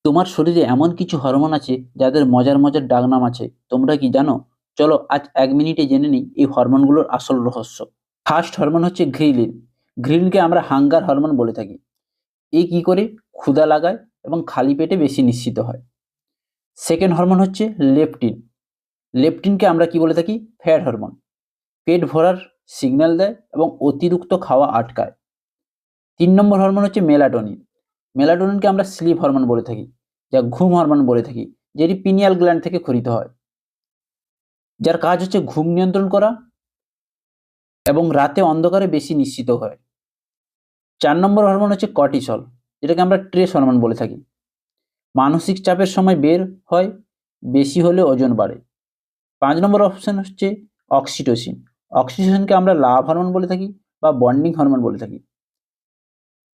তোমার শরীরে এমন কিছু হরমোন আছে যাদের মজার মজার ডাকনাম আছে। তোমরা কি জানো? চলো আজ 1 মিনিটে জেনে নিই এই হরমোনগুলোর আসল রহস্য। ফার্স্ট হরমোন হচ্ছে ঘ্রিলিন। ঘ্রিলিনকে আমরা হাঙ্গার হরমোন বলে থাকি। এই কি করে? ক্ষুধা লাগায় এবং খালি পেটে বেশি নিঃসৃত হয়। সেকেন্ড হরমোন হচ্ছে লেপটিন। লেপটিনকে আমরা কি বলে থাকি? Fat hormone. পেট ভরার সিগন্যাল দেয় এবং অতিরিক্ত খাওয়া আটকায়। 3 নম্বর হরমোন হচ্ছে মেলাটোনিন। মেলাটোনিনকে আমরা স্লিপ হরমোন বলে থাকি, যা ঘুম হরমোন বলে থাকি, যেটি পিনিয়াল গ্ল্যান্ড থেকে ক্ষরিত হয়, যার কাজ হচ্ছে ঘুম নিয়ন্ত্রণ করা এবং রাতে অন্ধকারে বেশি নিশ্চিত হয়। 4 নম্বর হরমোন হচ্ছে কর্টিসল, যেটাকে আমরা ট্রেস হরমোন বলে থাকি। মানসিক চাপের সময় বের হয়, বেশি হলে ওজন বাড়ে। 5 নম্বর অপশন হচ্ছে অক্সিটোসিন। অক্সিটোসিনকে আমরা লাভ হরমোন বলে থাকি বা বন্ডিং হরমোন বলে থাকি।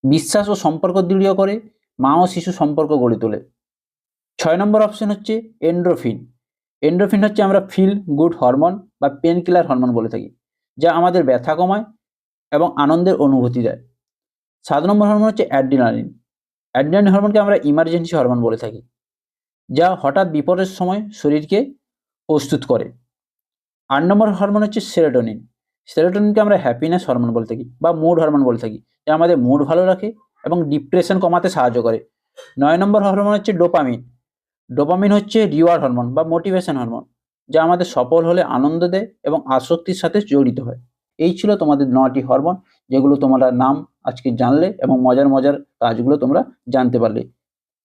বিশ্বাস ও সম্পর্ক দৃঢ় করে, মা ও শিশু সম্পর্ক গড়ে তোলে। 6 নম্বর অপশন হচ্ছে এন্ডোরফিন। এন্ডোরফিন হচ্ছে আমরা ফিল গুড হরমোন বা পেন কিলার হরমোন বলে থাকি, যা আমাদের ব্যথা কমায় এবং আনন্দের অনুভূতি দেয়। 7 নম্বর হরমোন হচ্ছে অ্যাড্রিনালিন। অ্যাড্রিনালিন হরমোনকে আমরা ইমার্জেন্সি হরমোন বলে থাকি, যা হঠাৎ বিপদের সময় শরীরকে প্রস্তুত করে। 8 নম্বর হরমোন হচ্ছে সেরোটোনিন। সেরোটোনিনকে আমরা হ্যাপিনেস হরমোন বলে থাকি বা মুড হরমোন বলে থাকি, যা আমাদের মুড ভালো রাখে এবং ডিপ্রেশন কমাতে সাহায্য করে। 9 নম্বর হরমোন হচ্ছে ডোপামিন। ডোপামিন হচ্ছে রিওয়ার্ড হরমোন বা মোটিভেশন হরমোন, যা আমাদের সফল হলে আনন্দ দেয় এবং আসক্তির সাথে জড়িত হয়। এই ছিল তোমাদের 9টি হরমোন, যেগুলো তোমরা নাম আজকে জানলে এবং মজার মজার কাজগুলো তোমরা জানতে পারলে।